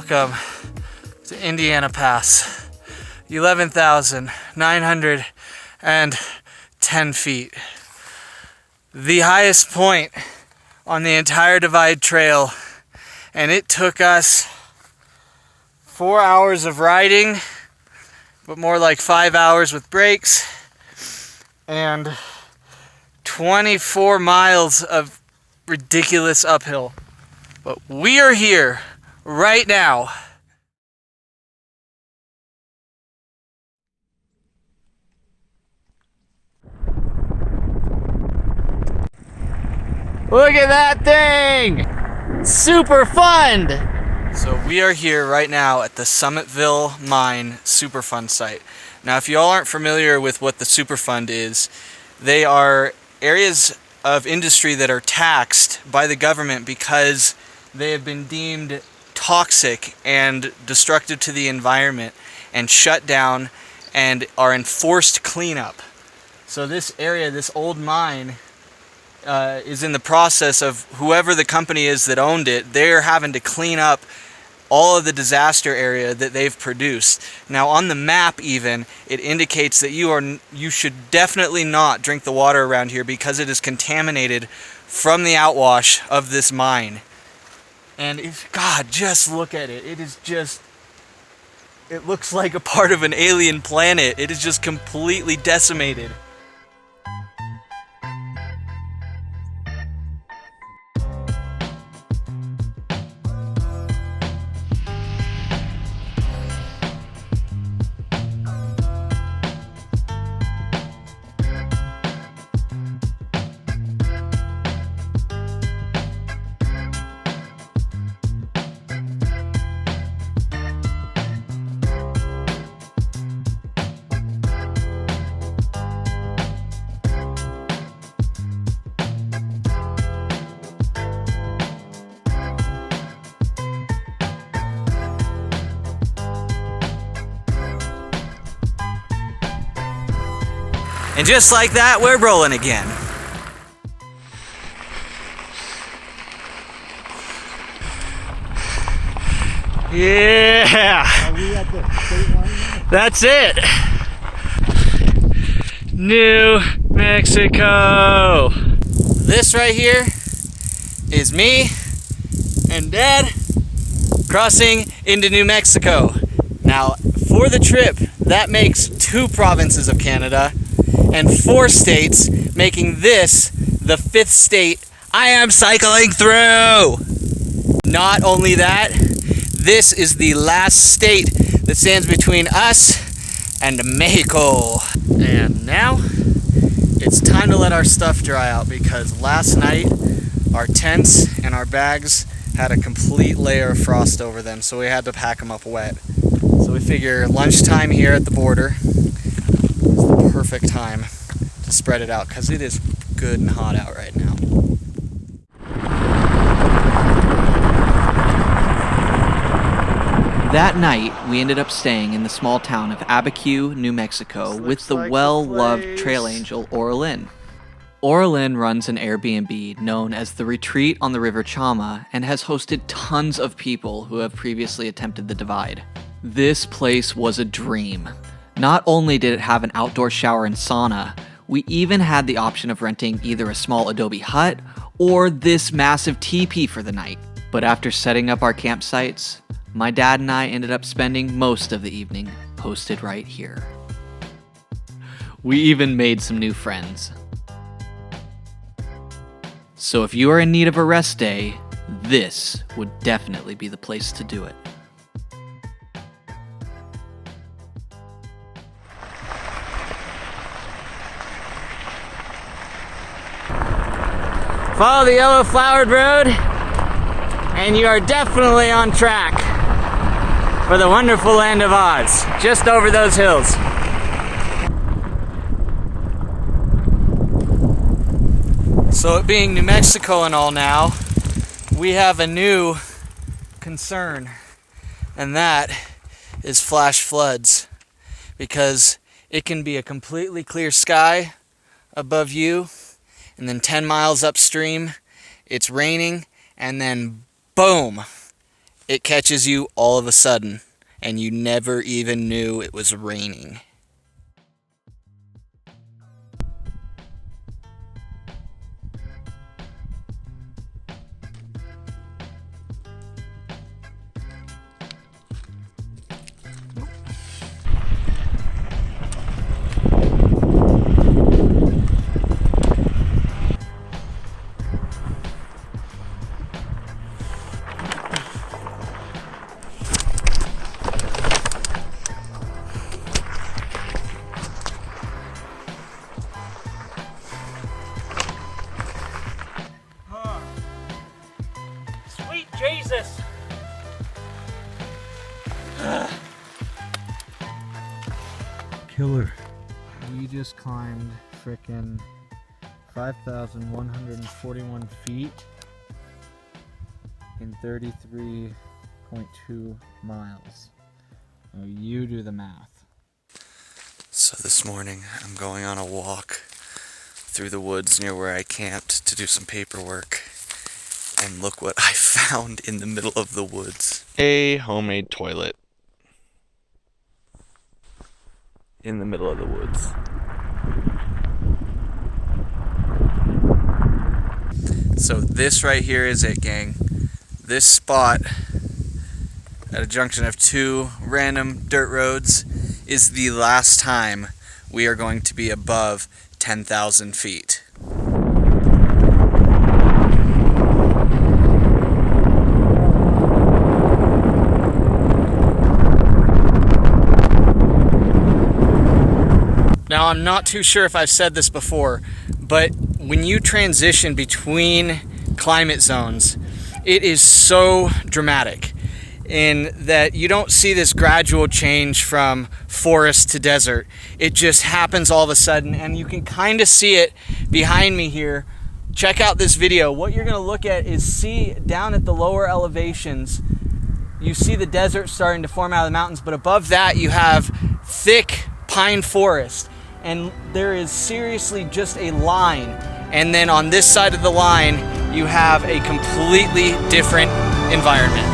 Welcome to Indiana Pass, 11,910 feet. The highest point on the entire Divide Trail, and it took us 4 hours of riding, but more like 5 hours with breaks, and 24 miles of ridiculous uphill. But we are here right now. Look at that thing! Super fun! So we are here right now at the Summitville Mine Superfund site. Now if you all aren't familiar with what the Superfund is, they are areas of industry that are taxed by the government because they have been deemed toxic and destructive to the environment and shut down and are enforced cleanup. So this area, this old mine, is in the process of whoever the company is that owned it, they're having to clean up all of the disaster area that they've produced. Now on the map even, it indicates that you should definitely not drink the water around here because it is contaminated from the outwash of this mine. And if, God, just look at it. It looks like a part of an alien planet. It is just completely decimated. And just like that, we're rolling again. Yeah! Are we at the state line now? That's it! New Mexico! This right here is me and Dad crossing into New Mexico. Now, for the trip, that makes 2 provinces of Canada and 4 states, making this the 5th state I am cycling through. Not only that, this is the last state that stands between us and Mexico. And now it's time to let our stuff dry out because last night our tents and our bags had a complete layer of frost over them, so we had to pack them up wet. So we figure lunchtime here at the border is the perfect time to spread it out because it is good and hot out right now. That night, we ended up staying in the small town of Abiquiu, New Mexico, with the well-loved trail angel Orlin. Orlin runs an Airbnb known as the Retreat on the River Chama and has hosted tons of people who have previously attempted the Divide. This place was a dream. Not only did it have an outdoor shower and sauna, we even had the option of renting either a small adobe hut or this massive teepee for the night. But after setting up our campsites, my dad and I ended up spending most of the evening posted right here. We even made some new friends. So if you are in need of a rest day, this would definitely be the place to do it. Follow the yellow flowered road, and you are definitely on track for the wonderful land of Oz, just over those hills. So it being New Mexico and all now, we have a new concern, and that is flash floods, because it can be a completely clear sky above you, and then 10 miles upstream, it's raining, and then boom, it catches you all of a sudden, and you never even knew it was raining. Sweet Jesus! Killer. We just climbed frickin' 5,141 feet in 33.2 miles. Now you do the math. So this morning I'm going on a walk through the woods near where I camped to do some paperwork. And look what I found in the middle of the woods. A homemade toilet. In the middle of the woods. So this right here is it, gang. This spot at a junction of two random dirt roads is the last time we are going to be above 10,000 feet. Now, I'm not too sure if I've said this before, but when you transition between climate zones, it is so dramatic in that you don't see this gradual change from forest to desert. It just happens all of a sudden, and you can kind of see it behind me here. Check out this video. What you're going to look at is see down at the lower elevations, you see the desert starting to form out of the mountains, but above that you have thick pine forest. And there is seriously just a line. And then on this side of the line, you have a completely different environment.